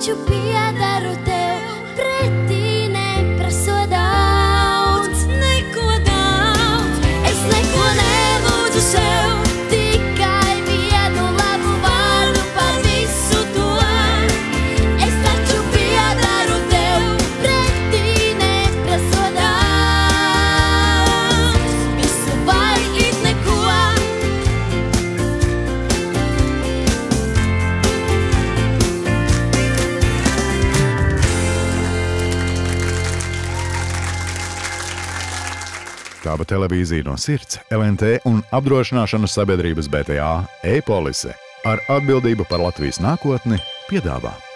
taču piederu tev, pretī nepraso daudz, neko daudz. Es neko nelūdzu sev, tikai vienu labu vārdu par visu to. Es taču piederu tev, pretī nepraso daudz, visu vai it neko. Kāba televīzija no sirds, LNT un apdrošināšanas sabiedrības BTA e-polise ar atbildību par Latvijas nākotni piedāvā.